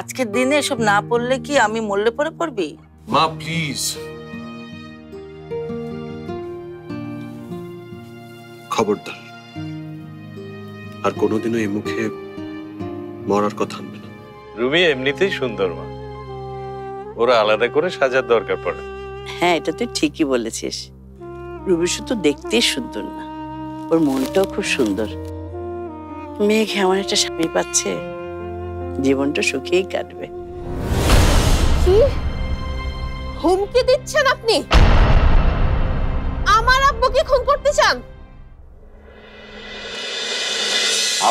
আজকের দিনে এসব না পড়লে কি আমি মরলে পরে পড়বি? মা প্লিজ, খবরদার আর কোনোদিনও এই মুখে মরার কথা আনবে না। রুমি এমনিতেই সুন্দর মা, ওরা আলাদা করে সাজার দরকার পড়ে। হ্যাঁ, এটা তুই ঠিকই বলেছিস। রুবি শুধু দেখতেই সুন্দর না, ওর মনটাও খুব সুন্দর। মেঘ এমন একটা স্বামী পাচ্ছে, জীবনটা সুখেই কাটবে। কি হুমকি দিচ্ছেন আপনি? আমার আব্বুকে খুন করতে চান?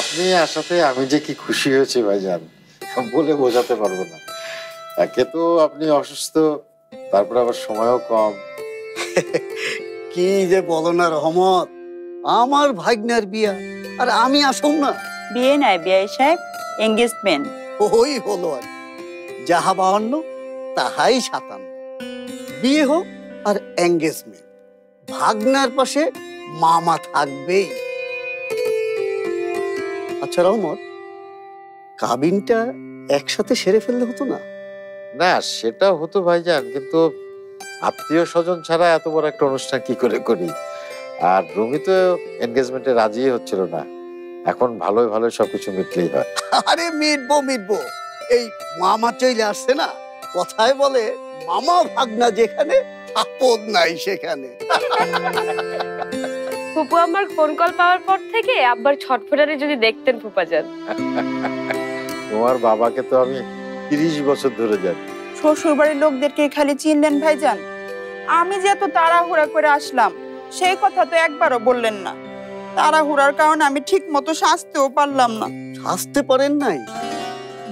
আপনি আসাতে আমি যে কি খুশি হয়েছি ভাইজান, বলে বোঝাতে পারবো না। একে তো আপনি অসুস্থ, তারপর আবার সময়ও কম। কি যে বলো না রহমত, আমার ভাগ্নের বিয়া আর আমি আসুম না? বিয়ে নাই বিয়ে সাহেব, এঙ্গেজমেন্ট। ওই হলো আর যাহা 52 তাহাই 57। বিয়ে হোক আর এঙ্গেজমেন্ট, ভাগ্নার পাশে মামা থাকবেই। আচ্ছা রহমত, কাবিনটা একসাথে সেরে ফেললে হতো না? না সেটা হতো ভাইজান, কিন্তু আত্মীয় স্বজন ছাড়া এত বড় একটা অনুষ্ঠান কি করে করি। আর রুমি তো এনগেজমেন্টে রাজি হচ্ছিল না, এখন ভালোই ভালোই সবকিছু মিটলেই হয়। আরে মিটবো, এই মামা চলে আসছে না, কথায় বলে মামা ভাগনা যেখানে আপদ নাই সেখানে। ফুপু আমার ফোন কল পাওয়ার পর থেকে আব্বার ছটফটানি যদি দেখতেন ফুপাজান। তোমার বাবাকে তো আমি 30 বছর ধরে জানি। শ্বশুর বাড়ির লোকদেরকে খালি চিনলেন ভাইজান? আমি যে এত তাড়াহুড়া করে আসলাম সেই কথা তো একবারও বললেন না। তাড়াহুড়ার কারণে আমি ঠিক মতো সাজতেও পারলাম না। সাজতে পারেন নাই?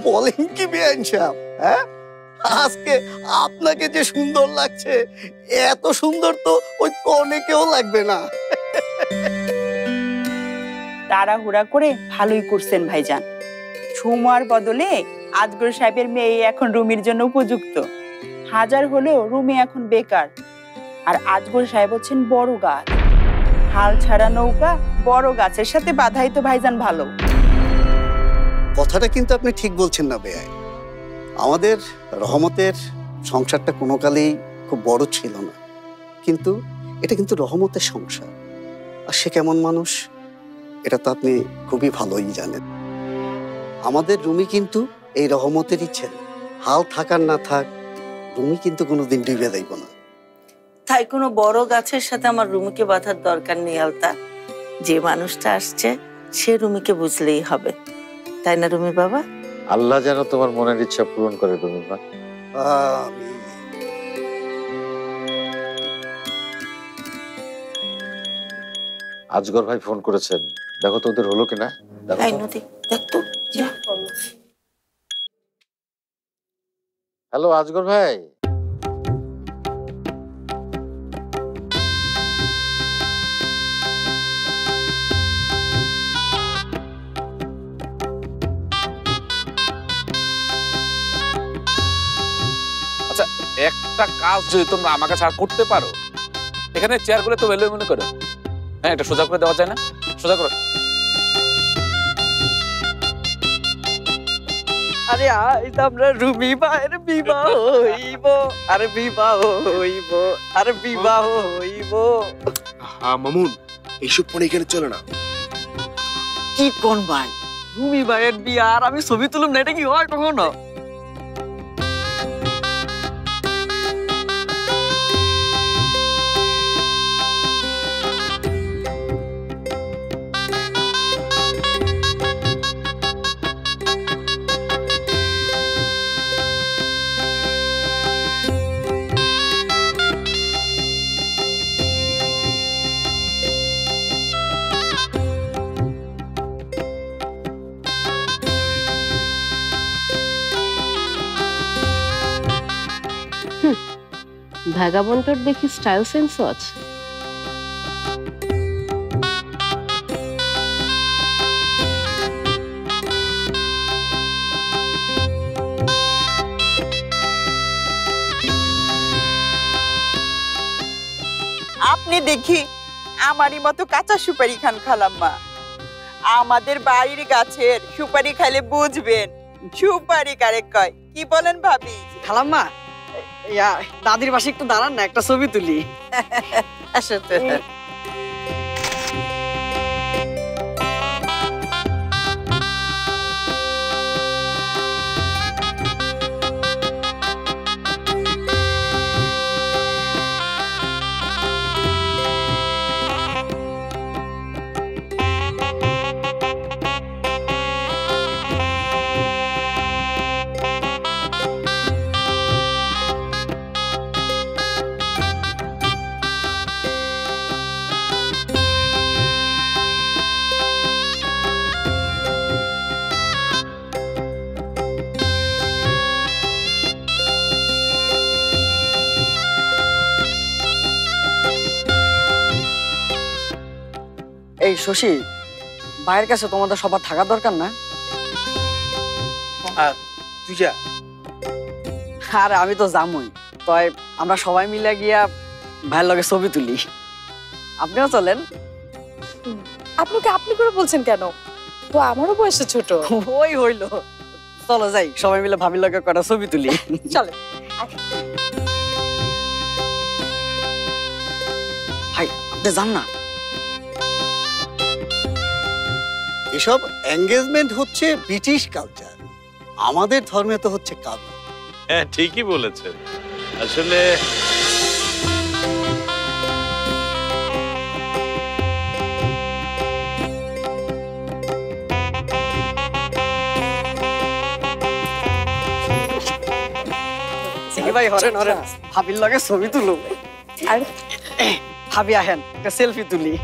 বলেন কি বেআইন সাহেব, হ্যাঁ? আজকে আপনাকে যে সুন্দর লাগছে, এত সুন্দর তো ওই কনেকেও লাগবে না। তাড়াহুড়া করে ভালোই করছেন ভাইজান। ঝুমার বদলে আজগর সাহেবের মেয়ে এখন রুমির জন্য উপযুক্ত। হাজার হলেও রুমি এখন বেকার, আর আজগর সাহেব হচ্ছেন বড় গাছ। হাল ছাড়া নৌকা বড় গাছের সাথে বাঁধাই তো ভাইজান ভালো। কথাটা কিন্তু আপনি ঠিক বলছেন না বেআই। আমাদের রহমতের সংসারটা কোনো কালেই খুব বড় ছিল না, কিন্তু এটা কিন্তু রহমতের সংসার। আর সে কেমন মানুষ এটা তো আপনি খুবই ভালোই জানেন। আমাদের রুমি কিন্তু এই রহমতেরই ছেলে। হাল থাকার না থাক, রুমি কিন্তু কোনোদিন ডুবে যাইব না। তাই কোনো বড় গাছের সাথে আমার রুমিকে বাঁধার দরকার নেই আলতা। যে মানুষটা আসছে সে রুমিকে বুঝলেই হবে, তাই না রুমির বাবা? আল্লাহ যেন তোমার মনের ইচ্ছা পূরণ করে রুমির মা। আজগর ভাই ফোন করেছেন, দেখো তো ওদের হলো কিনা। হ্যালো আজগর ভাই। আচ্ছা একটা কাজ যদি তোমরা আমাকে ছাড়া করতে পারো, এখানে চেয়ার গুলো তো ভ্যালু মনে করো। হ্যাঁ, এটা সোজা করে দেওয়া যায় না? সোজা করো। আরে আজ আমরা রুমি ভাইয়ের বিবাহ হইব, আরে বিবাহ হইব, আরে বিবাহ হইব। মামুন, এইসব ফোন এখানে চলে না। কি কোন ভাই, রুমি ভাইয়ের বিয়া আর আমি ছবি তুলুম না, এটা কি হয় কখনো? ভাগাবন্টর দেখি স্টাইল সেন্সও আছে। আপনি দেখি আমারই মতো কাঁচা সুপারি খান খালাম্মা। আমাদের বাড়ির গাছের সুপারি খাইলে বুঝবেন সুপারি কারে কয় কি বলেন ভাবি? খালাম্মা, দাদির পাশে একটু দাঁড়ান না, একটা ছবি তুলি। আসো তো। এই শশী, ভাইয়ের কাছে তোমাদের সবার থাকা দরকার না? তুই যা। আর আমি তো জামুই, তাই আমরা সবাই মিলে গিয়া ভাইয়ের লগে ছবি তুলি। আপনিও চলেন। আপনাকে আপনি করে বলছেন কেন? তো আমারও বয়সে ছোট। ওই হইল, চলো যাই সবাই মিলে ভাবির লগে কটা ছবি তুলি। চলে। ভাই আপনি যান না। এসব এঙ্গেজমেন্ট হচ্ছে ব্রিটিশ কালচার, আমাদের ধর্মে তো হচ্ছে কাব্য। হ্যাঁ ঠিকই বলেছেন। আসলে ভাই হরেন হরেন, ভাবির লগে ছবি তুলো। আর ভাবি আহেন, একটা সেলফি তুলি।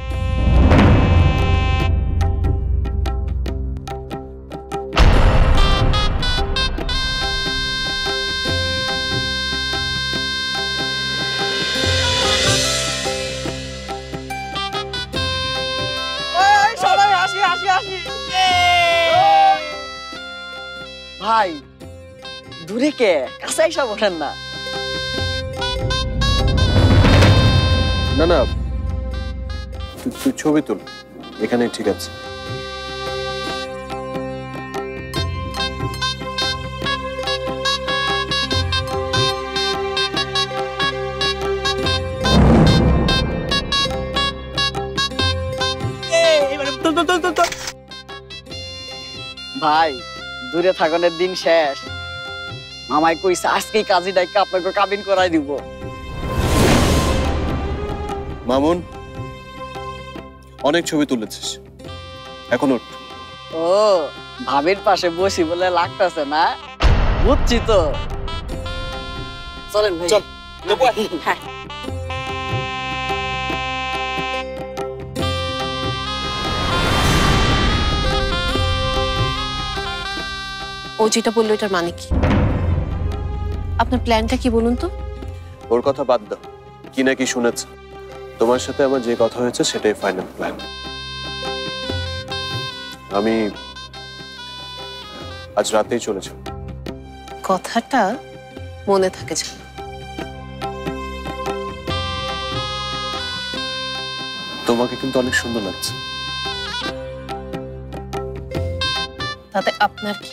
সবাই হাসি হাসি হাসি। ভাই দূরে কে, কাছে এসে বসেন না। না না, তুই ছবি তুল, এখানে ঠিক আছে। ভাই দূরে থাকনের দিন শেষ, মামাই কইছে আজকেই কাজী ডাইকা আপনাকে কাবিন করাই দিব। মামুন, অনেক ছবি তুলেছিস, এখন ওঠ। ও ভাবির পাশে বসি বলে লাগতেছে না, বুঝছি তো। চলেন ভাই, চল। হ্যাঁ। ও যেটা বললো এটার মানে কি? আপনার প্ল্যানটা কি বলুন তো? ওর কথা বাদ দাও, কি না কি শুনেছে। তোমার সাথে আমার যে কথা হয়েছে সেটাই ফাইনাল প্ল্যান। আমি আজ রাতেই চলেছি। কথাটা মনে থাকে যেন। তোমাকে কিন্তু অনেক সুন্দর লাগছে। তাতে আপনার কি?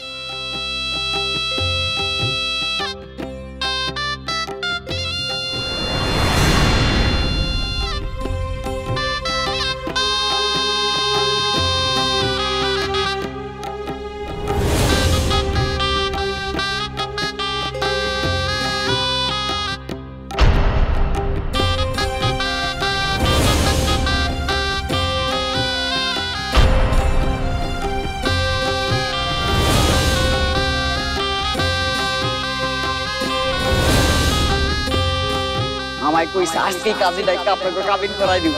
মামাই কইছে আজকেই কাজী ডাইকা আপনাকে কাবিন করাই দিব।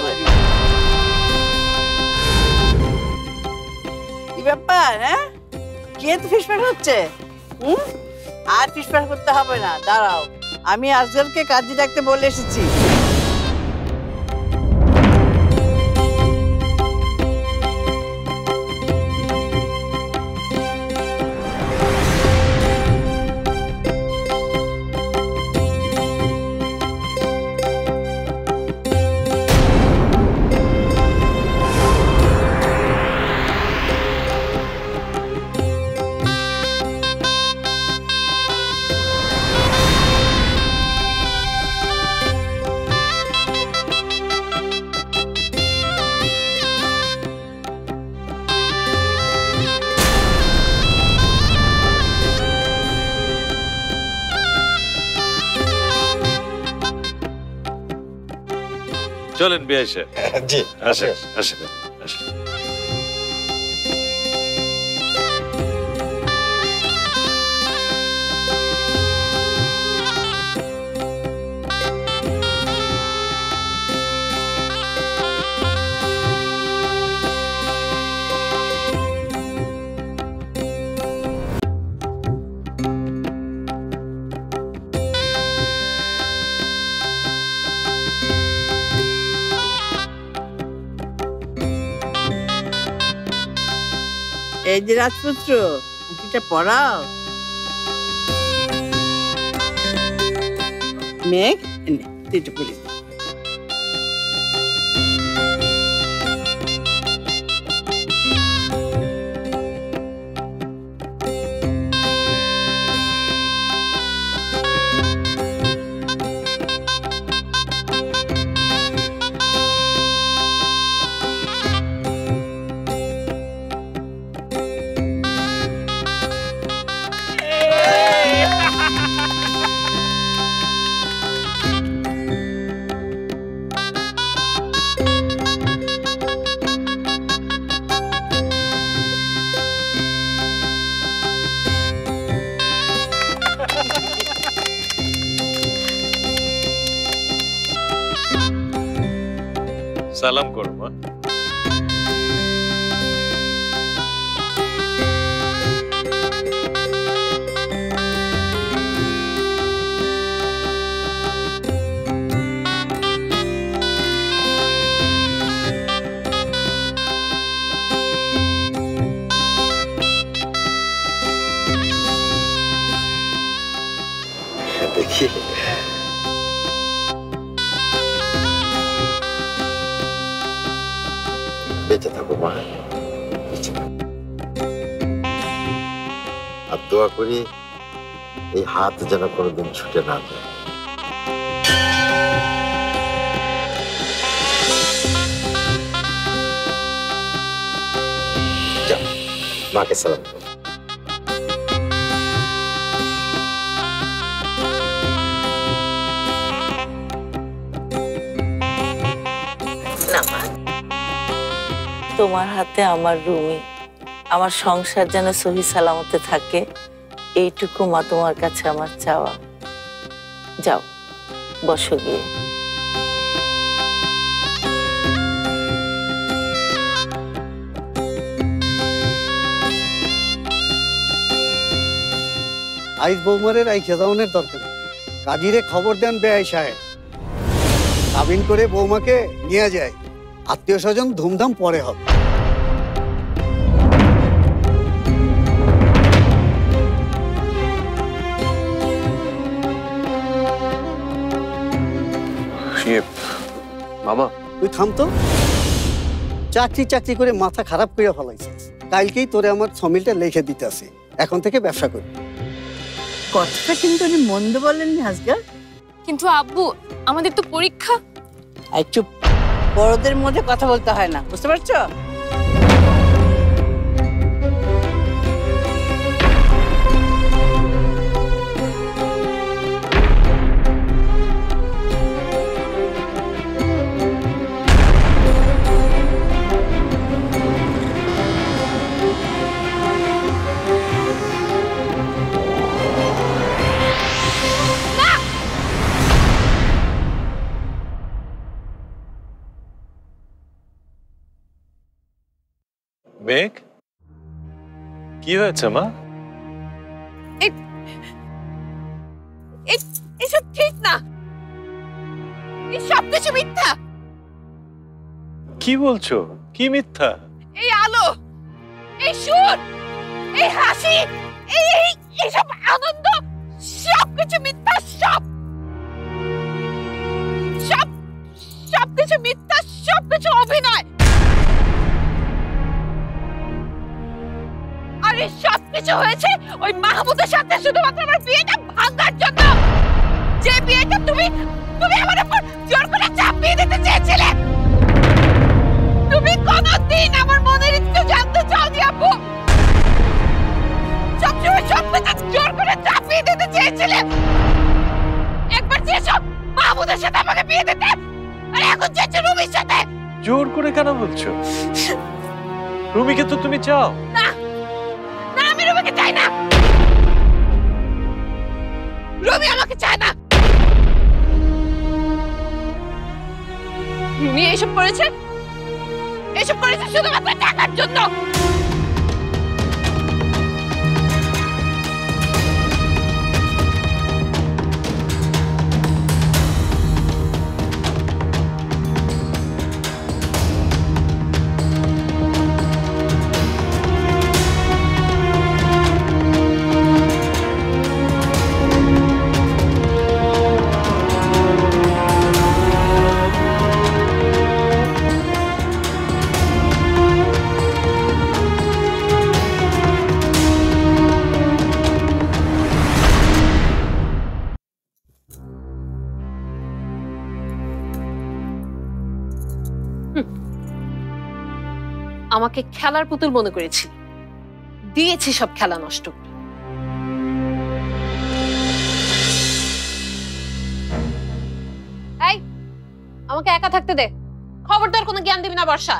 কি ব্যাপার? হ্যাঁ, কে তো ফিসফাস হচ্ছে? আর ফিসফাস করতে হবে না, দাঁড়াও, আমি আজকালকে কাজী ডাকতে বলে এসেছি। চলেন বিয়ে সাহেব। জি আসেন আসেন আসেন। এই যে রাজপুত্র, আংটিটা পরাও। মেঘ, নে, তুই এটা পরিয়ে দে। সালাম করো মা। দেখি বেঁচে থাকো মা, বেঁচে থাকো। আর দোয়া করি এই হাত যেন কোনোদিন ছুটে না যায়। যাও, মাকে সালাম করো। তোমার হাতে আমার রুমি, আমার সংসার যেন সহি সালামতে থাকে, এইটুকু মা তোমার কাছে আমার চাওয়া। যাও বসো গিয়ে। আইস বৌমারে রাইখে যাওয়ানোর দরকার নেই। কাজীরে খবর দেন বেআই সাহেব, কাবিন করে বৌমাকে নিয়ে যায়। আত্মীয় স্বজন ধুমধাম পরে হবে। মামা তুই থাম তো, চাকরি চাকরি করে মাথা খারাপ করে ফেলাইছিস। কালকেই তোরে আমার সমিলটা লিখে দিতে আসি, এখন থেকে ব্যবসা করবি। কথাটা কিন্তু উনি মন্দ বলেননি আজকাল। কিন্তু আব্বু, আমাদের তো পরীক্ষা। আর চুপ, বড়দের মধ্যে কথা বলতে হয় না, বুঝতে পারছো? মেঘ, কি হয়েছে মা? এসব ঠিক না, সব কিছু মিথ্যা। কি বলছো? কি মিথ্যা? এই আলো, এই সুর, এই হাসি, এইসব আনন্দ, সব কিছু মিথ্যা। সব কিছু মিথ্যা, সব কিছু অভিনয়। আর এই সব কিছু হয়েছে ওই মাহমুদের সাথে শুধুমাত্র আমার বিয়েটা ভাঙার জন্য। যে বিয়েটা তুমি আমার উপর জোর করে চাপিয়ে দিতে চেয়েছিলে। তুমি কোনদিন আমার মনের ইচ্ছে জানতে চাওনি আব্বু। সবসময় সব কথা জোর করে চাপিয়ে দিতে চেয়েছিলে। একবার চেয়েছো মাহমুদের সাথে আমাকে বিয়ে দিতে, আরে এখন যাচ্ছে রুমির সাথে। জোর করে কেন বলছো? রুমিকে তো তুমি চাও। না না, আমি রুমিকে চাই না। রুমি আমাকে চায় না। রুমি এসব করেছে শুধুমাত্র টাকার জন্য। আমাকে খেলার পুতুল মনে করেছি, দিয়েছি সব খেলা নষ্ট করে। এই, আমাকে একা থাকতে দে। খবরদার কোনো জ্ঞান দিবি না বর্ষা।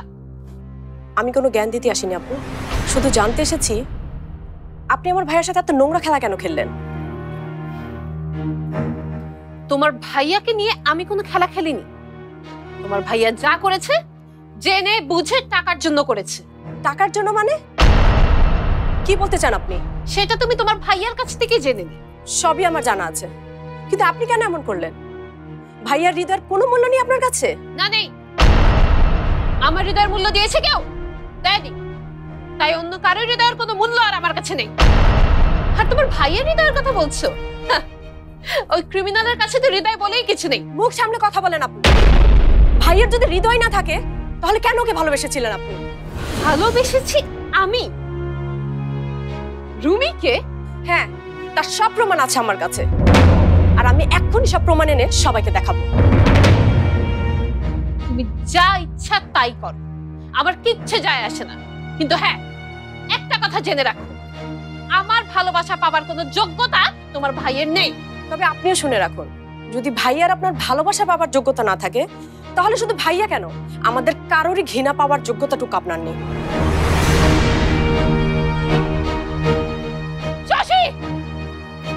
আমি কোনো জ্ঞান দিতে আসিনি আপু, শুধু জানতে এসেছি আপনি আমার ভাইয়ের সাথে এত নোংরা খেলা কেন খেললেন। তোমার ভাইয়াকে নিয়ে আমি কোনো খেলা খেলিনি। তোমার ভাইয়া যা করেছে জেনে বুঝে টাকার জন্য করেছে। টাকার জন্য মানে কি বলতে চান আপনি? সেটা তুমি তোমার ভাইয়ার কাছ থেকে জেনে নি। সবই আমার জানা আছে, কিন্তু আপনি কেন এমন করলেন? ভাইয়ার হৃদয়ের কোনো মূল্য নেই আপনার কাছে? না, নেই। আমার হৃদয়ের মূল্য দিয়েছে কেউ? দেয়নি। তাই অন্য কারোর হৃদয়ের কোনো মূল্য আর আমার কাছে নেই। আর তোমার ভাইয়ের হৃদয়ের কথা বলছো? ওই ক্রিমিনালের কাছে তো হৃদয় বলেই কিছু নেই। মুখ সামনে কথা বলেন আপনি। ভাইয়ের যদি হৃদয় না থাকে তাহলে কেন ওকে ভালোবেসেছিলেন আপনি? ভালোবেসেছি আমি রুমিকে? হ্যাঁ, তার সব প্রমাণ আছে আমার কাছে, আর আমি এক্ষুনি সব প্রমাণ এনে সবাইকে দেখাবো। তুমি যা ইচ্ছা তাই করো, আমার কিচ্ছু যায় আসে না। কিন্তু হ্যাঁ, একটা কথা জেনে রাখো, আমার ভালোবাসা পাবার কোনো যোগ্যতা তোমার ভাইয়ের নেই। তবে আপনিও শুনে রাখুন, যদি ভাইয়ার আপনার ভালোবাসা পাবার যোগ্যতা না থাকে তাহলে শুধু ভাইয়া কেন, আমাদের কারোরই ঘৃণা পাওয়ার যোগ্যতাটুকু আপনার নেই। শশী,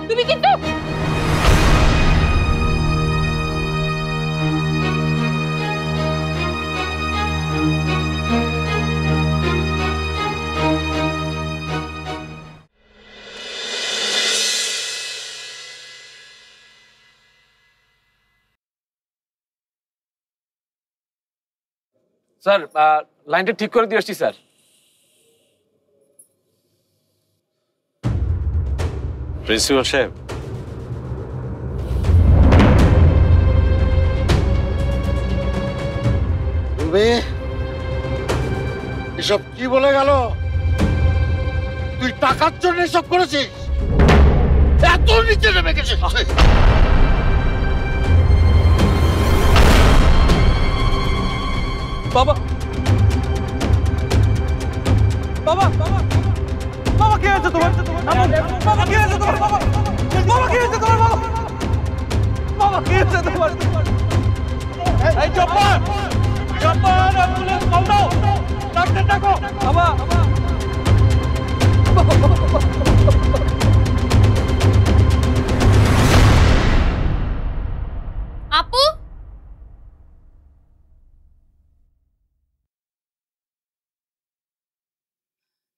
তুমি কিন্তু স্যার লাইনটা ঠিক করে দিয়ে আসছি স্যার। প্রিন্সিপাল সাহেব, এসব কি বলে গেল? তুই টাকার জন্য এসব করেছিস? এত নিচে নেমে গেছিস? বাবা বাবা বাবা বাবা, কি হয়েছে তোমার? বাবা, কি হয়েছে তোমার? বাবা, বাবা, কি হয়েছে তোমার? বাবা, বাবা, কি হয়েছে তোমার? এই জব্বার, জব্বার, অ্যাম্বুলেন্স কল দাও, ডাক্তার ডাকো। বাবা, আপু,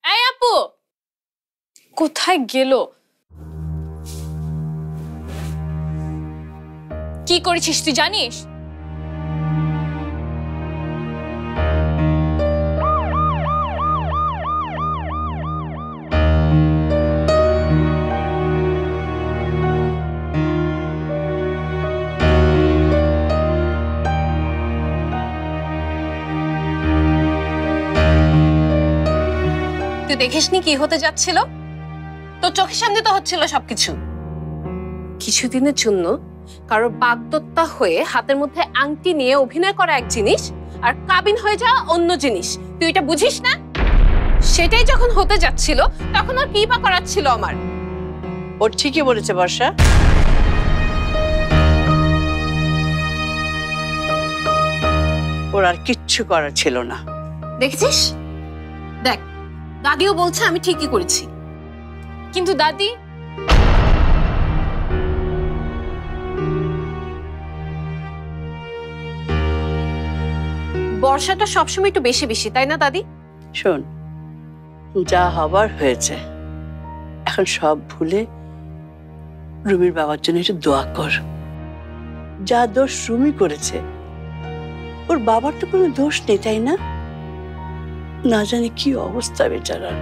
এই আপু কোথায় গেল? কি করেছিস তুই জানিস? তুই দেখিসনি কি হতে যাচ্ছিল? তোর চোখের সামনে তো হচ্ছিল সবকিছু। কিছুদিনের জন্য কারোর বাগদত্তা হয়ে হাতের মধ্যে আংটি নিয়ে অভিনয় করা এক জিনিস, আর কাবিন হয়ে যাওয়া অন্য জিনিস। তুই এটা বুঝিস না? সেটাই যখন হতে যাচ্ছিল তখন আর কি বা করার ছিল আমার? ও ঠিকই বলেছে বর্ষা। ওর আর কিচ্ছু করার ছিল না। দেখেছিস? দেখ, দাদিও বলছে আমি ঠিকই করেছি। কিন্তু দাদি, বর্ষাটা সবসময় একটু বেশি বেশি, তাই না দাদি? শোন, যা হবার হয়েছে, এখন সব ভুলে রুমির বাবার জন্য একটু দোয়া কর। যা দোষ রুমি করেছে, ওর বাবার তো কোনো দোষ নেই, তাই না? না জানি কি অবস্থা বেচারার।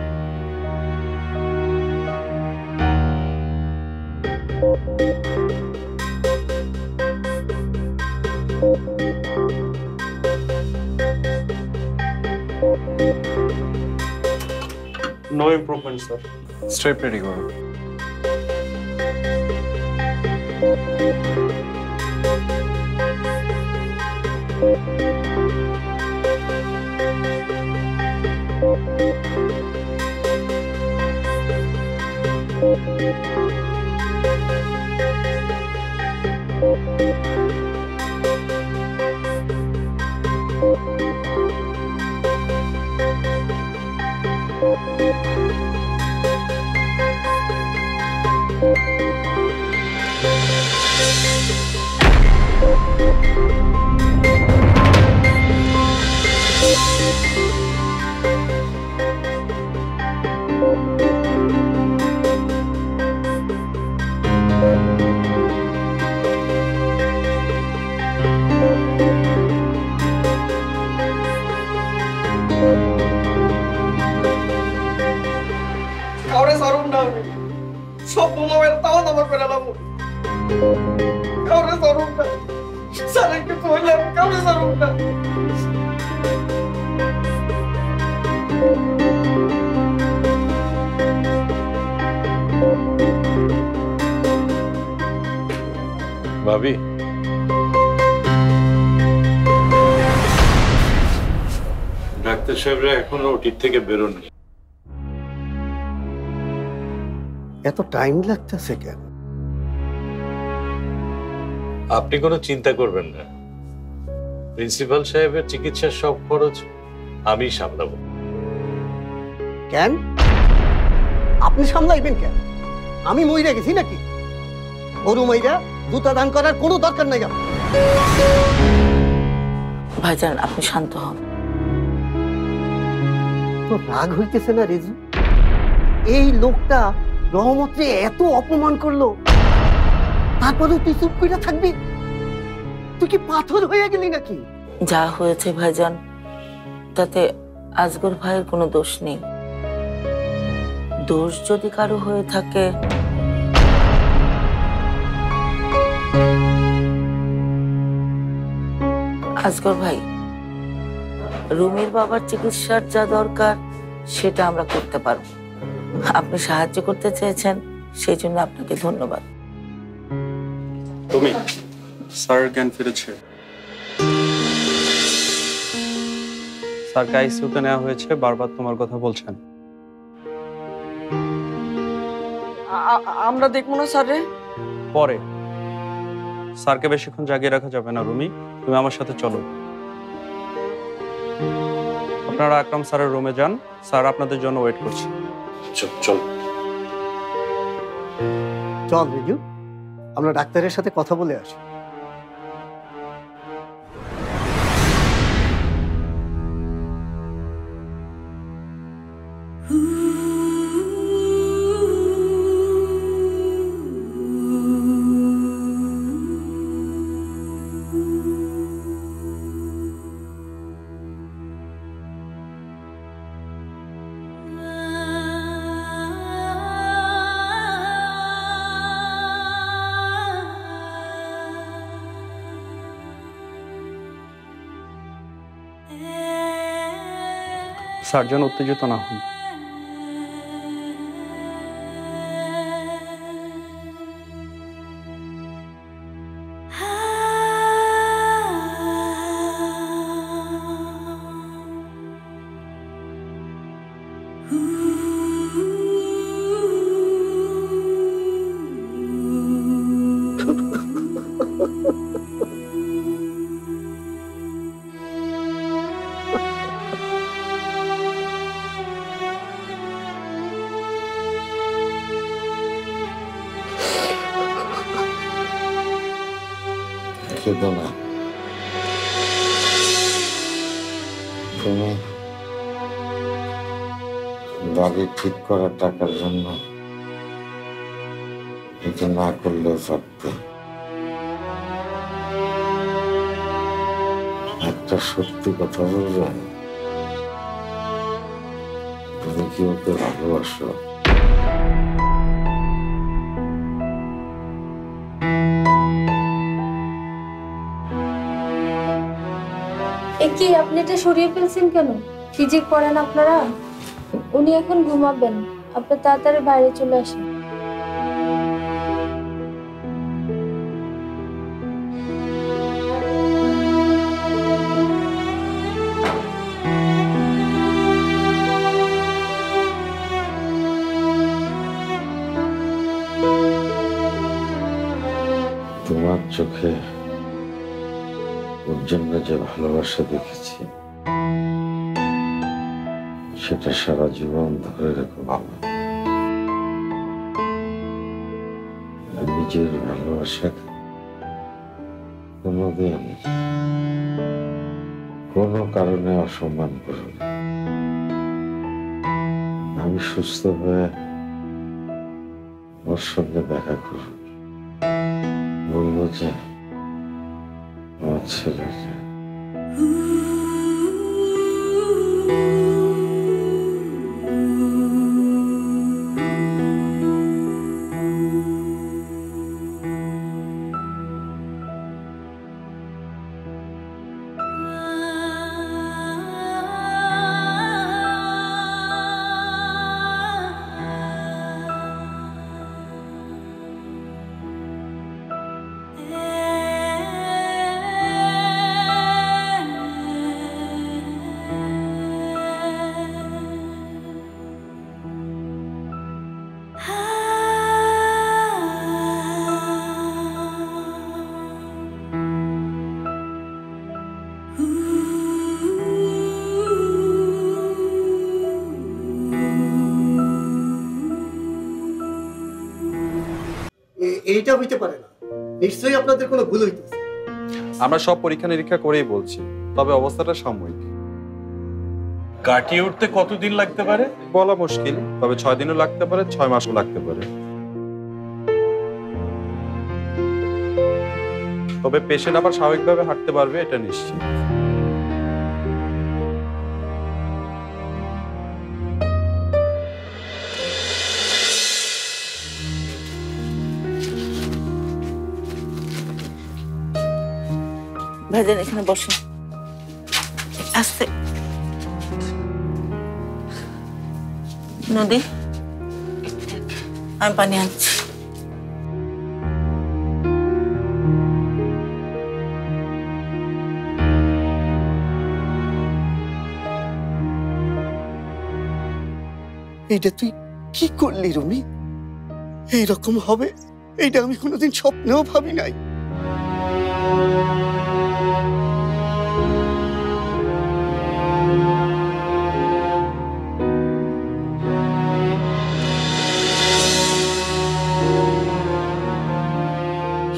No improvement, sir. Strap ready করো। কাউরে সারুন না আমি, সব বোমা মেরে তাও দামা করে লাবো। কাউরে সারুন না, সারেনকে কইলাম কাউরে সারুন না। ভাবি, ডাক্তার সাহেবরা এখনো ওটির থেকে বেরোনি। এত টাইম লাগতেছে কেন? আপনি কোনো চিন্তা করবেন না, প্রিন্সিপাল সাহেবের চিকিৎসার সব খরচ আমি সামলাবো। কেন আপনি সামলাইবেন কেন? আমি মইরা গেছি নাকি? গরু মাইরা জুতা দান করার কোনো দরকার নাই। ভাইজান, আপনি শান্ত হন। তো রাগ হইতেছে না রেজু? এই লোকটা রহমতরে এত অপমান করলো, তারপরেও তুই চুপ করে থাকবি? তুই কি পাথর হয়ে গেলি নাকি? যা হয়েছে ভাইজান, তাতে আজগর ভাইয়ের কোনো দোষ নেই। দোষ যদি কারো হয়ে থাকে, আজগর ভাই, রুমির বাবার চিকিৎসার যা দরকার সেটা আমরা করতে পারবো। আপনি সাহায্য করতে চেয়েছেন, সেই জন্য আপনাকে ধন্যবাদ। তুমি স্যার জ্ঞান ফিরেছে। স্যারকে আইসিইউতে নেওয়া হয়েছে, বারবার তোমার কথা বলছেন। আমরা দেখবো না স্যার রে? পরে। স্যারকে বেশিক্ষণ জাগিয়ে রাখা যাবে না। রুমি, তুমি আমার সাথে চলো। আপনারা আকরাম স্যারের রুমে যান, স্যার আপনাদের জন্য ওয়েট করছে। চল চল রিজু, আমরা ডাক্তারের সাথে কথা বলে আসি। স্যার যেন উত্তেজিত না হন। কেঁদো না। তুমি বাড়ি ঠিক করার টাকার জন্য এটা না করলেও পারতে। একটা সত্যি কথা বলবে, তুমি কি ওকে ভালোবাসো? কি আপনি এটা সরিয়ে ফেলছেন কেন? কি যে করেন আপনারা? উনি এখন ঘুমাবেন, আপনি তাড়াতাড়ি বাইরে চলে আসেন। তোমার চোখে ওর জন্য যে ভালোবাসা দেখেছি সেটা সারা জীবন ধরে রেখো বাবা। নিজের ভালোবাসা কোনোদিন কোনো কারণে অসম্মান করো না। আমি সুস্থ হয়ে ওর সঙ্গে দেখা করব, বলবো যে আমার ছেলেটা এইটা হইতে পারে না, নিশ্চয়ই আপনাদের কোনো ভুল হইতেছে। আমরা সব পরীক্ষা নিরীক্ষা করেই বলছি, তবে অবস্থাটা সাময়িক। কাটিয়ে উঠতে কতদিন লাগতে পারে বলা মুশকিল, তবে 6 দিনও লাগতে পারে, 6 মাসও লাগতে পারে। তবে পেশেন্ট আবার স্বাভাবিকভাবে হাঁটতে পারবে, এটা নিশ্চিত। ভাইজান এখানে বসে আস্তে। নদী, আমি পানি আনছি। এইটা তুই কি করলি রুমি? এইরকম হবে এইটা আমি কোনোদিন স্বপ্নেও ভাবি নাই।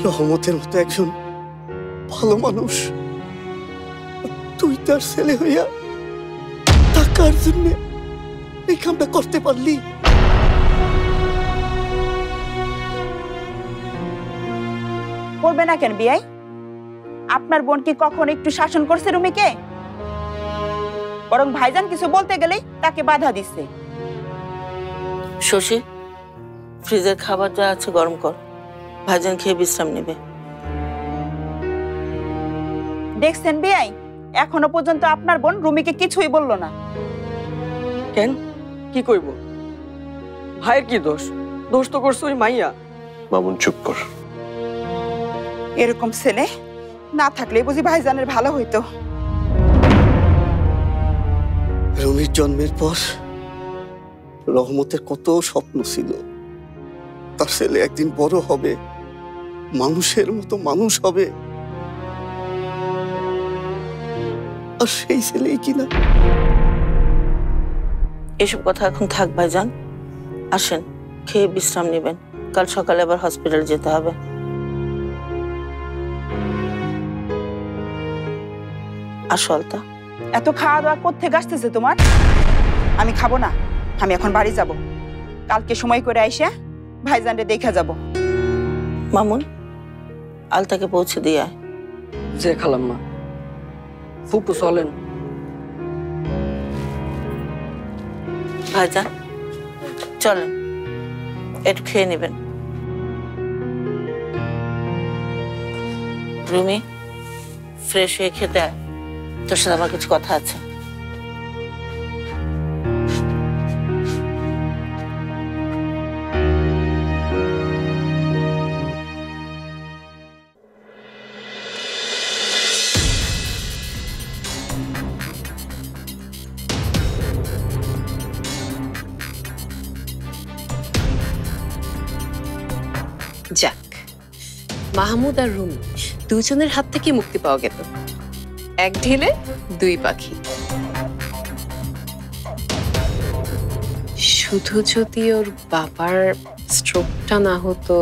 রহমতের মতো একজন ভালো মানুষ তুই তার ছেলে হইয়া টাকার জন্য এই কামটা করতে পারলি? করবে না কেন বিয়াই? আপনার বোন কি কখন একটু শাসন করছে রুমিকে? বরং ভাইজান কিছু বলতে গেলেই তাকে বাধা দিচ্ছে। শশী, ফ্রিজের খাবার যা আছে গরম কর, ভাইজান খেয়ে বিশ্রাম নেবে। দেখছেন বিয়াই, এখনো পর্যন্ত আপনার বোন রুমিকে কিছুই বললো না। কেন, কি কইব? ভাইয়ের কি দোষ? দোষ তো করছে ওই মাইয়া। মামুন চুপ কর। এরকম ছেলে না থাকলে বুঝি ভাইজানের ভালো হইতো। রুমির জন্মের পর রহমতের কত স্বপ্ন ছিল, তার ছেলে একদিন বড় হবে, মানুষের মতো মানুষ হবে, আর সেই ছেলেই কিনা। এসব কথা এখন থাক ভাইজান, আসেন খেয়ে বিশ্রাম নেবেন, কাল সকালে আবার হসপিটাল যেতে হবে। আসো আলতা। এত খাওয়া দাওয়া কোত্থেকে আসতেছে তোমার? আমি খাবো না, আমি এখন বাড়ি যাব। কালকে সময় করে আইসা ভাইজানরে দেখা যাব। মামুন, আলতাকে পৌঁছে দিয়ে আয়। যে খালাম্মা। ফুপু চলেন। ভাইজান চলেন, একটু খেয়ে নেবেন। রুমি, ফ্রেশ হয়ে খেতে আয়, তোর সাথে আমার কিছু কথা আছে। যাক, মাহমুদ আর রুমি দুজনের হাত থেকে মুক্তি পাওয়া গেল। এক ঢিলে দুই পাখি। শুধু যদি ওর বাবার স্ট্রোকটা না হতো।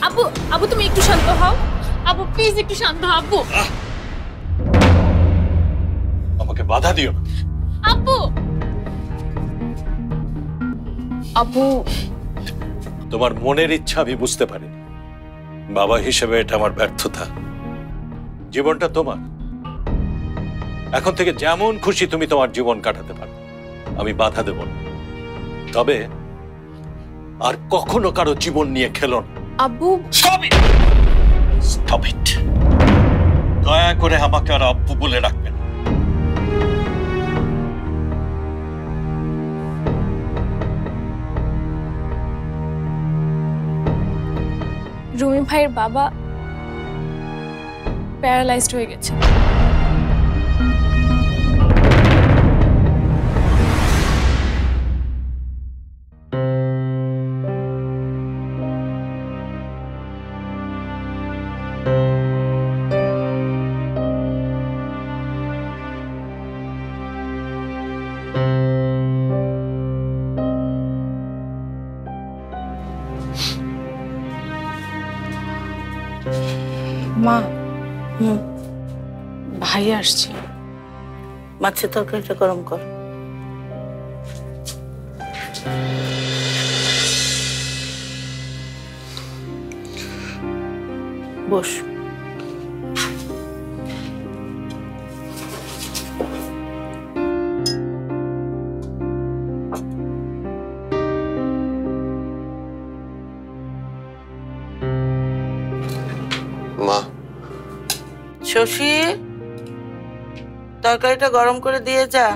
আব্বু, আব্বু তুমি একটু শান্ত হও। আব্বু প্লিজ একটু শান্ত হও আব্বু। আমাকে বাধা দিও না। আব্বু, আব্বু, তোমার মনের ইচ্ছা আমি বুঝতে পারি। বাবা হিসেবে এটা আমার ব্যর্থতা। জীবনটা তোমার, এখন থেকে যেমন খুশি তুমি তোমার জীবন কাটাতে পারো, আমি বাধা দেব না। তবে আর কখনো কারো জীবন নিয়ে খেলো না। আব্বু, স্টপ ইট। দয়া করে আমাকে আর আব্বু বলে রাখবেন। রুমি ভাইয়ের বাবা প্যারালাইজড হয়ে গেছে। মা, ভাই আসছে। মাছের তরকারিটা গরম কর। বস। মা, শশী, তরকারিটা গরম করে দিয়ে যা।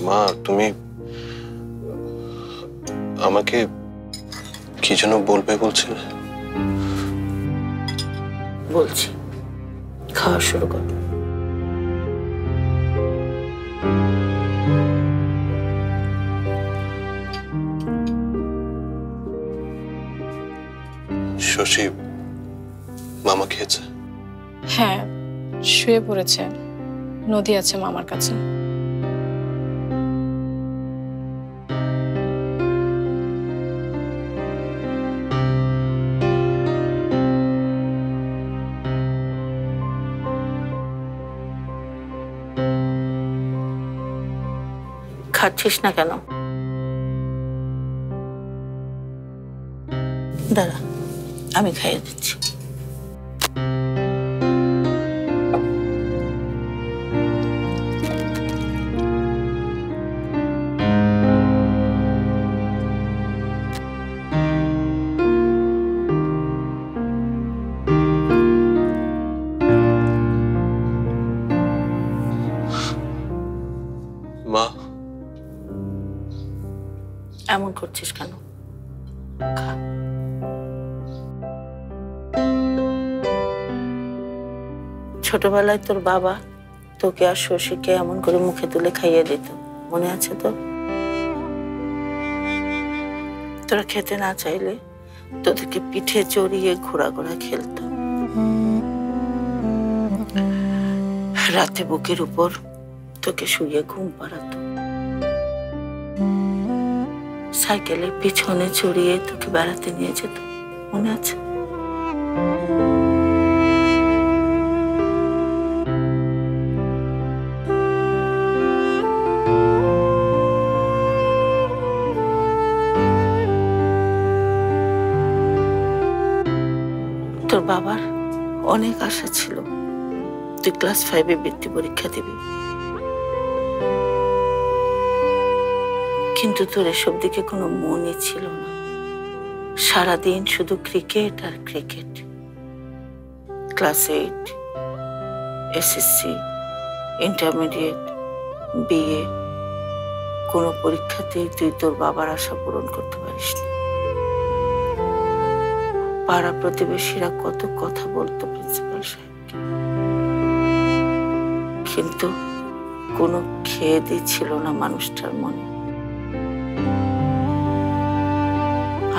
মা তুমি আমাকে কি যেন বলবে বলছিলে? বলছি, খাওয়া শুরু কর। শশী মামা খেয়েছে? হ্যাঁ, শুয়ে পড়েছে। নদী আছে মামার কাছে। খাচ্ছিস না কেন? দাঁড়া, আমি খাইয়ে দিচ্ছি। মা, এমন করছিস কেন? খা। ছোটবেলায় তোর বাবা তোকে আর শশীকে এমন করে মুখে তুলে খাইয়ে দিত, মনে আছে তো? তোরা খেতে না চাইলে তোদেরকে পিঠে চড়িয়ে ঘোড়া ঘোড়া খেলতো, রাতে বুকের উপর তোকে শুয়ে ঘুম পাড়াতো, সাইকেলের পিছনে চড়িয়ে তোকে বেড়াতে নিয়ে যেত, মনে আছে? তোর বাবার অনেক আশা ছিল তুই ক্লাস 5-এ বৃত্তি পরীক্ষা দিবি, কিন্তু তোর এসব দিকে কোনো মনই ছিল না। সারাদিন শুধু ক্রিকেট আর cricket. Class 8, SSC, intermediate, BA, কোনো পরীক্ষাতেই তুই তোর বাবার আশা পূরণ করতে পারিসনি। পাড়া প্রতিবেশীরা কত কথা বলতো প্রিন্সিপাল সাহেবকে, কিন্তু কোনো খেদই ছিল না মানুষটার মনে।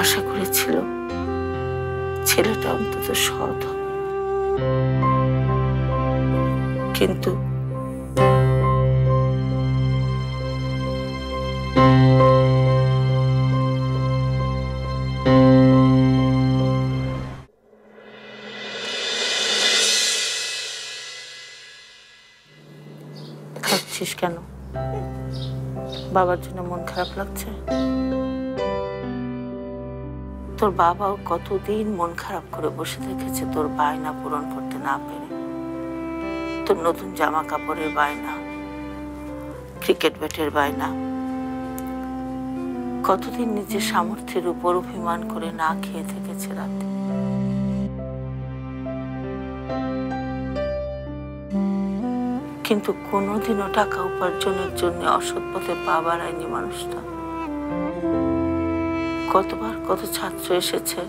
আশা করেছিল ছেলেটা অন্তত সৎ হবে, কিন্তু খাচ্ছিস কেন? বাবার জন্য মন খারাপ লাগছে? তোর বাবাও কতদিন মন খারাপ করে বসে থেকেছে তোর বায়না পূরণ করতে না পেরে। তোর নতুন জামা কাপড়ের বায়না, ক্রিকেট ব্যাটের বায়না, কতদিন নিজের সামর্থ্যের উপর অভিমান করে না খেয়ে থেকেছে রাতে। কিন্তু কোনোদিনও টাকা উপার্জনের জন্য অসৎ পথে পা বাড়ায়নি মানুষটা। কতবার কত ছাত্র এসেছে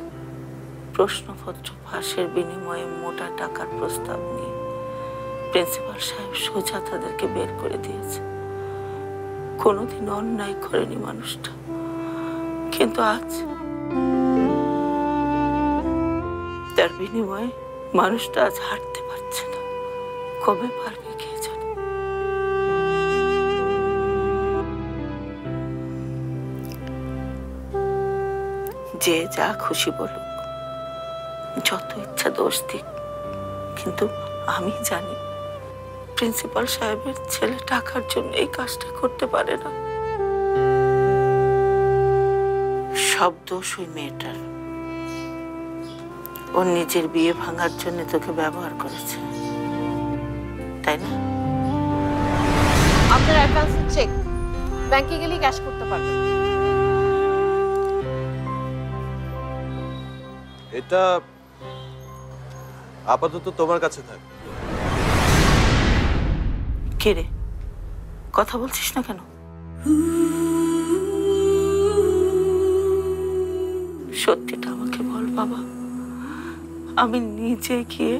প্রশ্নপত্র ফাঁসের বিনিময়ে মোটা টাকার প্রস্তাব নিয়ে, প্রিন্সিপাল সাহেব সোজা তাদেরকে বের করে দিয়েছে। কোনোদিন অন্যায় করেনি মানুষটা, কিন্তু আজ তার বিনিময়ে মানুষটা আজ হাঁটতে পারছে না। কবে পারবে কে জানে। যে যা খুশি বলুক, যত ইচ্ছা দোষ দিক, কিন্তু আমি জানি প্রিন্সিপাল সাহেবের ছেলে টাকার জন্য এই কাজটা করতে পারে না। সব দোষ ওই মেয়েটার। ওর নিজের বিয়ে ভাঙার জন্য তোকে ব্যবহার করেছে, তাই না? আপনার অ্যাডভান্সের চেক ব্যাংকে গেলেই ক্যাশ করতে পারবেন। এটা আপাতত তোমার কাছে থাক। কে রে, কথা বলছিস না কেন? সত্যিটা আমাকে বল বাবা। আমি নিজে গিয়ে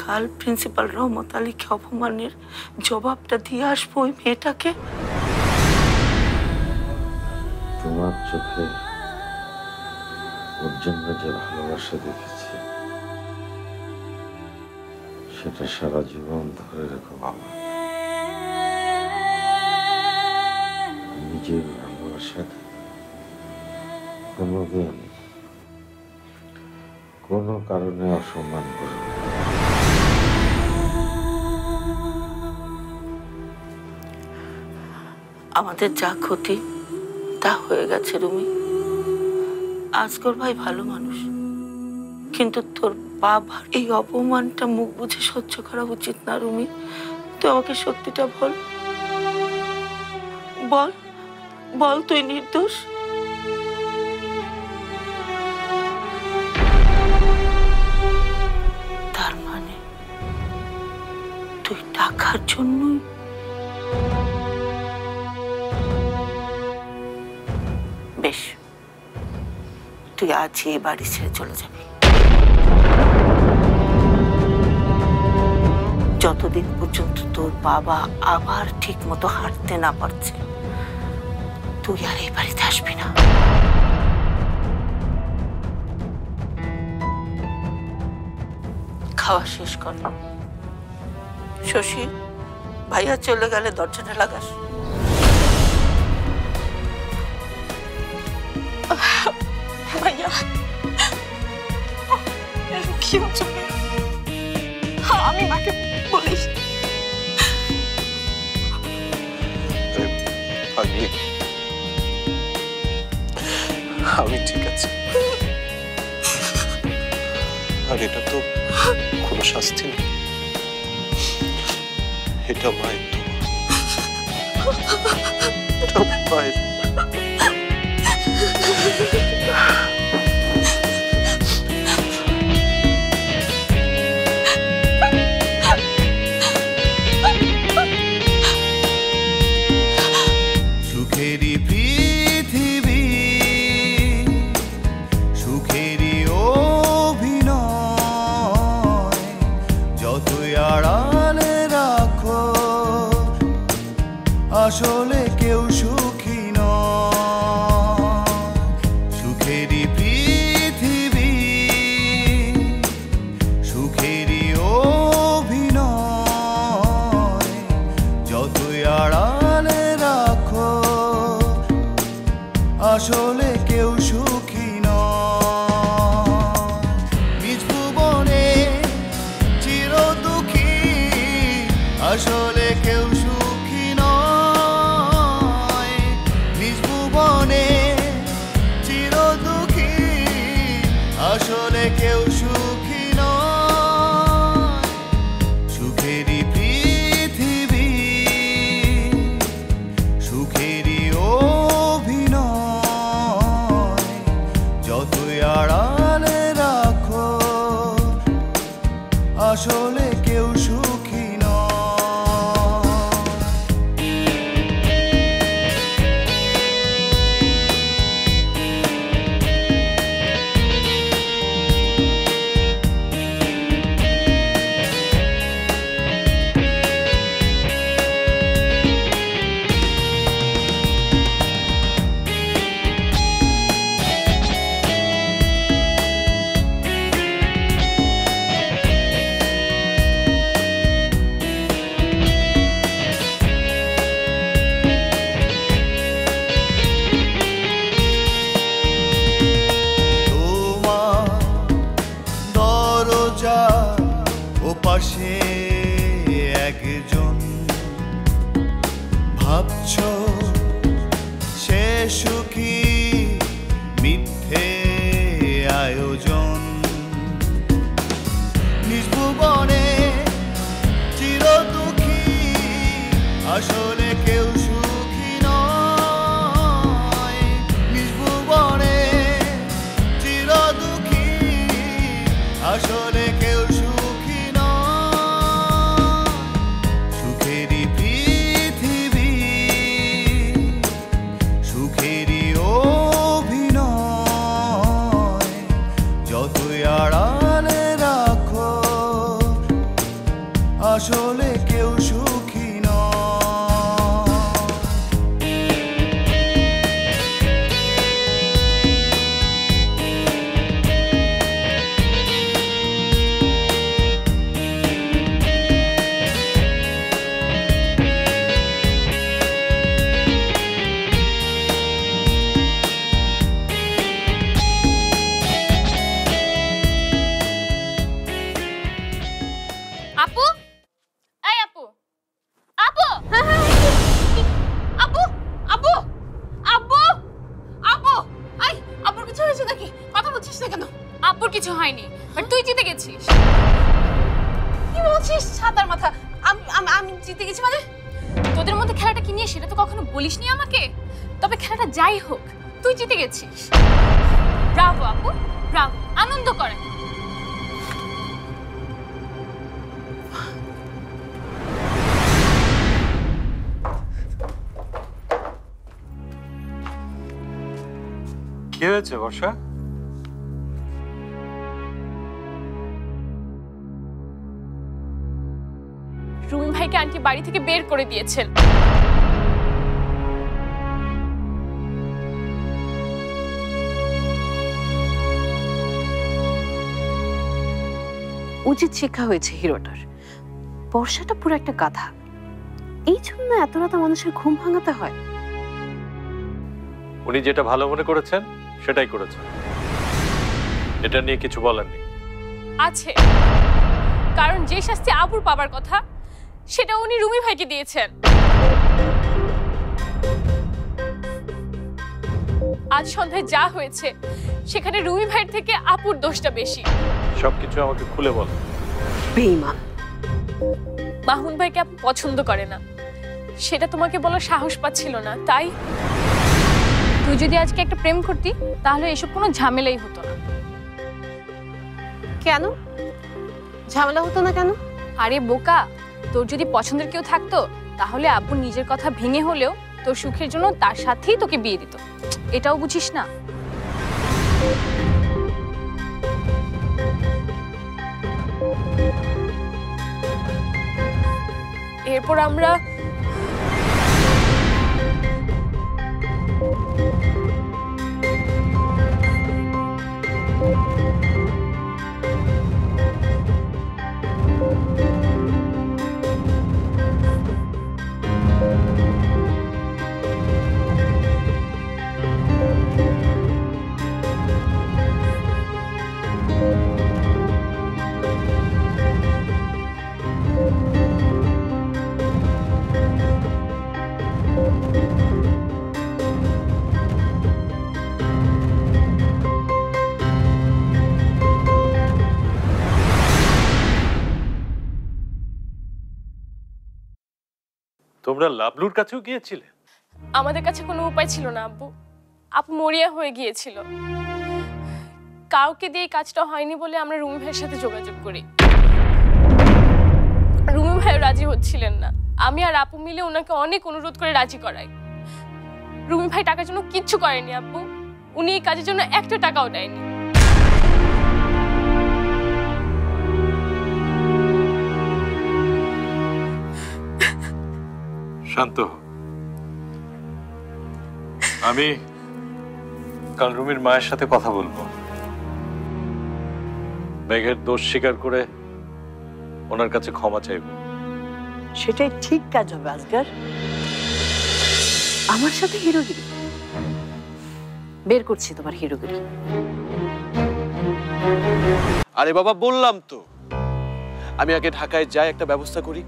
কাল প্রিন্সিপাল রহমত আলীকে অপমানের জবাবটা দিয়ে আসবো ওই মেয়েটাকে। তোমার চোখে ওর জন্য যে ভালোবাসা দেখেছি সেটা সারা জীবন ধরে রেখো বাবা। নিজের ভালোবাসাকে কোনোদিন কোনো কারণে অসম্মান করবে না। আমাদের যা ক্ষতি তা হয়ে গেছে রুমি। আজগর ভাই ভালো মানুষ, কিন্তু তোর বাবার এই অপমানটা মুখ বুঝে সহ্য করা উচিত না রুমি। তুই আমাকে সত্যিটা বল, বল বল তুই নির্দোষ। তার মানে তুই টাকার জন্যই? বেশ, তুই আজই এই বাড়ি ছেড়ে চলে যাবি। যতদিন পর্যন্ত তোর বাবা আবার ঠিক মতো হাঁটতে না পারছে তুই আর এই বাড়িতে আসবি না। খাওয়া শেষ কর। শশী, ভাইয়া চলে গেলে দরজাটা লাগাস। ভাইয়া কি হচ্ছে? আমি মাকে বলিস। আমি ঠিক আছে। আর এটা তো কোনো শাস্তি নেই, এটা মায়ের তো মায়ের। সুখেরই পৃথিবী, সুখেরই অভিনয়, যতই আড়ালে রাখো আসলে কেউ সুখী নয়। সুখেরই পৃথিবী, সুখেরই অভিনয়, যতই আড়ালে রাখো আসলে কেউ সুখী নয়। নিজ ভুবনে চির দুঃখী আসলে কেউ সুখী নয়। নিজ ভুবনে চির দুঃখী আসলে কেউ সুখী নয়। সুখেরই পৃথিবী, সুখেরই অভিনয়, যতই আড়ালে রাখো আসলে কেউ সুখী নয়। পাশে একজন ভাবছ সে সুখী, মিথ্যে আয়োজন। নিজ ভুবনে চির দুঃখী আসলে কেউ সুখী নয়। নিজ ভুবনে চির দুঃখী আসলে কেউ সুখী নয়। সুখেরই পৃথিবী, সুখেরই অভিনয়, যতই আড়ালে রাখো আসলে কেউ সুখী নয়। আপু, এই আপু, আপু, আপু, আপু, আপু, আপু, এই আপুর কিছু হয়েছে নাকি? কথা বলছিস না কেন? আপুর কিছু হয়নি, বাট তুই জিতে গেছিস। কি বলছিস ছাতার মাথা? আমি জিতে গেছি মানে? তোদের মধ্যে খেলাটা কি নিয়ে সেটা তো কখনো বলিসনি আমাকে। তবে খেলাটা যাই হোক, তুই জিতে গেছিস। ব্রাভো আপু, ব্রাভো, আনন্দ করেন। কি হয়েছে বর্ষা? রুমি ভাইকে আন্টি বাড়ি থেকে বের করে দিয়েছেন। উচিত শিক্ষা হয়েছে হিরোটার। বর্ষাটা পুরো একটা গাধা, এই জন্য এত রাতে মানুষের ঘুম ভাঙাতে হয়। উনি যেটা ভালো মনে করেছেন সেটাই করেছেন, এটা নিয়ে কিছু বলার নেই। আছে, কারণ যে শাস্তি আবুর পাবার কথা সেটা উনি রুমি ভাইকে দিয়েছেন। আজ সন্ধ্যায় যা হয়েছে সেখানে রুমি ভাইয়ের থেকে আপুর দোষটা বেশি। সবকিছু আমাকে খুলে বল। বেঈমান। মাহমুদ ভাইকে আপু পছন্দ করে না, সেটা তোমাকে বলার সাহস পাচ্ছিল না। তাই তুই যদি আজকে একটা প্রেম করতি তাহলে এসব কোনো ঝামেলাই হতো না। কেন ঝামেলা হতো না কেন? আরে বোকা, তোর যদি পছন্দের কেউ থাকতো তাহলে আব্বু নিজের কথা ভেঙে হলেও তোর সুখের জন্য তার সাথেই তোকে বিয়ে দিত। এটাও বুঝিস না? এরপর আমরা তোমরা লাবলুর কাছেও গিয়েছিলে? আমাদের কাছে কোনো উপায় ছিল না আব্বু। আপু মরিয়া হয়ে গিয়েছিল। কাউকে দিয়ে কাজটা হয়নি বলে আমরা রুমি ভাইয়ের সাথে যোগাযোগ করি। রুমি ভাই রাজি হচ্ছিলেন না। আমি আর আপু মিলে ওনাকে অনেক অনুরোধ করে রাজি করাই। রুমি ভাই টাকার জন্য কিচ্ছু করেনি আব্বু। উনি এই কাজের জন্য একটা টাকাও দেয়নি। শান্ত, আমি কাল রুমির মায়ের সাথে কথা বলবো। মেঘের দোষ স্বীকার করে ওনার কাছে ক্ষমা চাইব। সেটাই ঠিক কাজ হবে আজগার। আমার সাথে হিরোগিরি? বের করছি তোমার হিরোগিরি। আরে বাবা, বললাম তো আমি আগে ঢাকায় যাই, একটা ব্যবস্থা করি,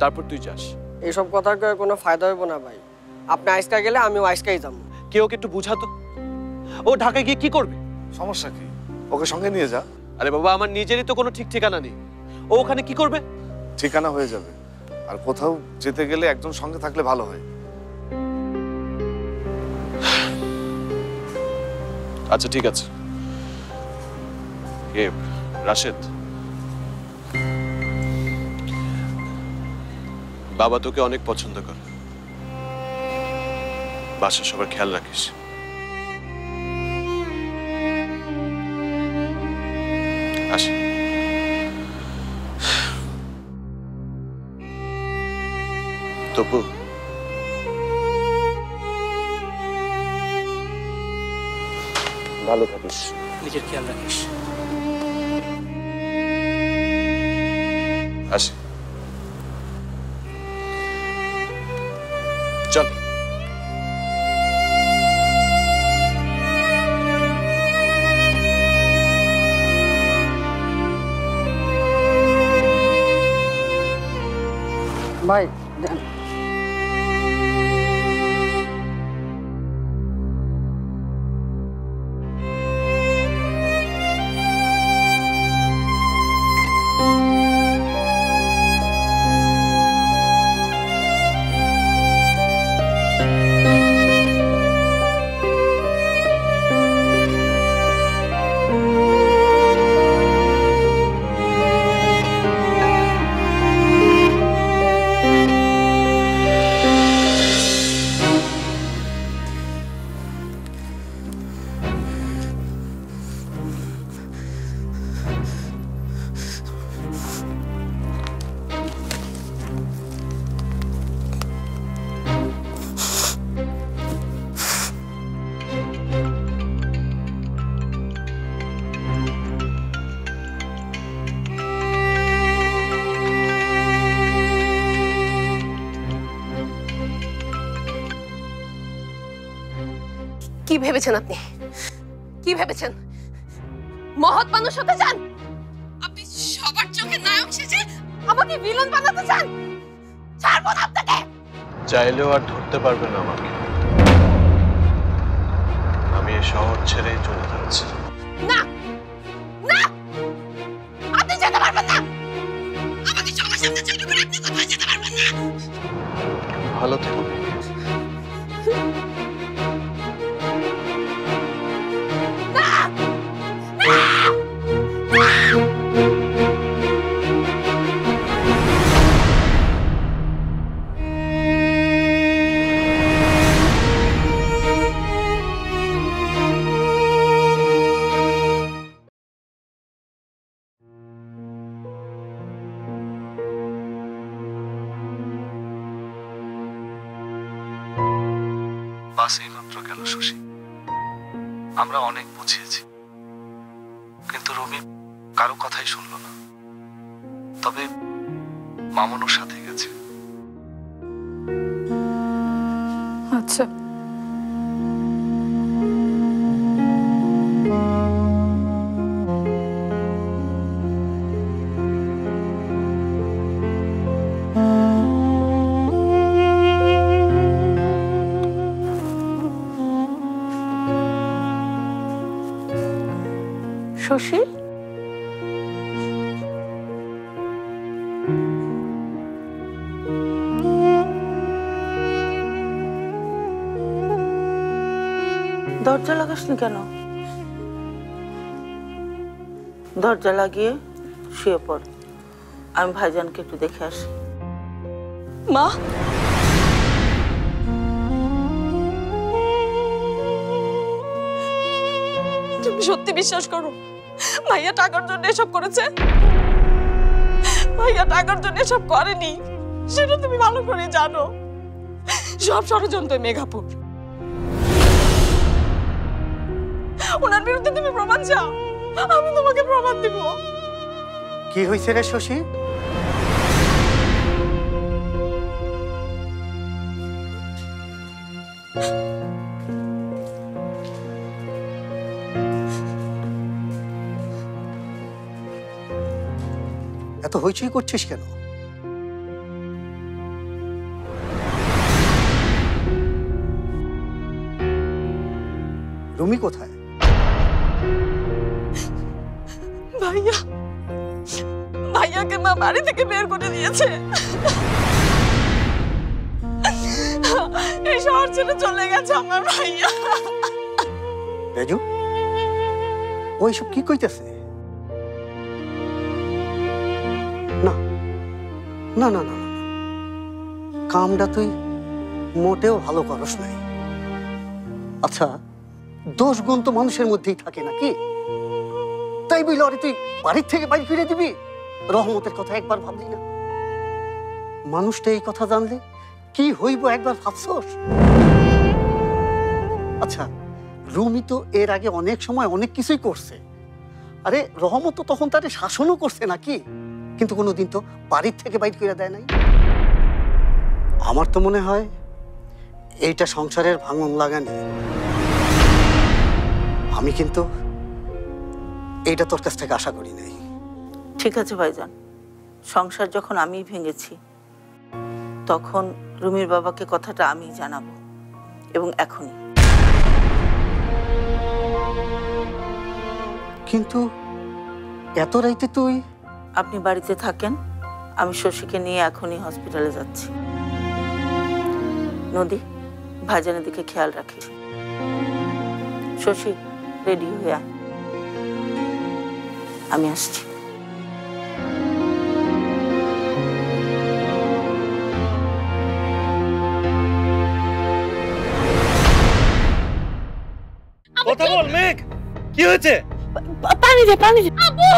তারপর তুই যাস। এইসব কথার কোনো ফায়দা হইব না ভাই। আপনি আইসকা গেলে আমিও আইসকাই যাবো। কেউ ওকে একটু বুঝাতো, ও ঢাকায় গিয়ে কি করবে? সমস্যা কি? ওকে সঙ্গে নিয়ে যা। আরে বাবা, আমার নিজেরই তো কোনো ঠিক ঠিকানা নেই, ও ওখানে কি করবে? ঠিকানা হয়ে যাবে। আর কোথাও যেতে গেলে একজন সঙ্গে থাকলে ভালো হয়। আচ্ছা ঠিক আছে। এ রাশেদ, বাবা তোকে অনেক পছন্দ করে, বাসা সবার খেয়াল রাখিস। আসি। তপু, ভালো থাকিস, নিজের খেয়াল রাখিস। আসি। চল। ভাই কি ভেবেছেন আপনি? কি ভেবেছেন মহৎ মানুষ হতে চান? আপনি সবার চোখে নায়ক সেজে আমাকে ভিলেন বানাতে চান? ছাড়বো না আপনাকে। চাইলেও আর ধরতে পারবে না আমাকে। আমি এই শহর ছেড়েই চলে যাচ্ছি। না না, আপনি যেতে পারবেন না। আমাকে সবার সামনে ছোট করে আপনি কোথাও যেতে পারবেন না। ভালো থেকো। বাস এইমাত্র গেল শশী। আমরা অনেক বুঝিয়েছি, কিন্তু রুমি কারো কথাই শুনলো না। তবে মামুন ওর সাথে গেছে। আচ্ছা, শশী, দরজা লাগাসনি কেন? দরজা লাগিয়ে শুয়ে পড়, আমি ভাইজানকে একটু দেখে আসি। মা, তুমি সত্যি বিশ্বাস করো ভাইয়া টাকার জন্য এসব করেছে? ভাইয়া টাকার জন্য এসব করেনি, সেটা তুমি ভালো করে জানো। সব ষড়যন্ত্র মেঘাপুর। ওনার বিরুদ্ধে তুমি প্রমাণ চাও, আমি তোমাকে প্রমাণ দিব। কি হয়েছে রে শশী? এত হইচই করছিস কেন? রুমি কোথায়? ভাইয়া, ভাইয়াকে মা বাড়ি থেকে বের করে দিয়েছে। এই শহর ছেড়ে চলে গেছে আমার ভাইয়া। রাজু, ওইসব কি কইতেছে? না না না না, কামটা তুই মোটেও ভালো করস নাই। আচ্ছা, দোষ গুণ তো মানুষের মধ্যেই থাকে নাকি? তাই বইলে আরে তুই বাড়ির থেকে বাড়ি ফিরে দিবি? রহমতের কথা একবার ভাবলি না? মানুষটা এই কথা জানলে কি হইব একবার ভাবছস? আচ্ছা, রুমি তো এর আগে অনেক সময় অনেক কিছুই করছে। আরে রহমত তো তখন তারে শাসনও করছে নাকি? কিন্তু কোনোদিন তো বাড়ির থেকে বাইর করে দেয় নাই। আমার তো মনে হয় এইটা সংসারের ভাঙন লাগানি। আমি কিন্তু এইটা তোর কাছ থেকে আশা করি নাই। ঠিক আছে ভাইজান, সংসার যখন আমি ভেঙেছি তখন রুমির বাবাকে কথাটা আমি জানাবো, এবং এখনই। কিন্তু এত রাইতে তুই? আপনি বাড়িতে থাকেন, আমি শশীকে নিয়ে এখনই হসপিটালে যাচ্ছি। নদী, ভাইজানের দিকে খেয়াল রাখিস। শশী, রেডি হয়ে আয়, আমি আসছি। কথা বল মেঘ, কি হয়েছে? পানি দে, পানি দে। আপু,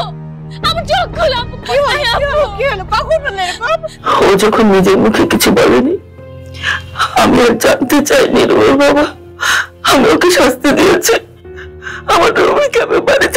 আমার চোখ খোলা। আপু, কি হয়? আপু, কি হলো? কখন বললে এরকম? ও যখন নিজের মুখে কিছু বলেনি, আমি আর জানতে চাইনি রুমির বাবা আমি ওকে শাস্তি দিয়েছে। আমার রুমিকে আমি বাড়ি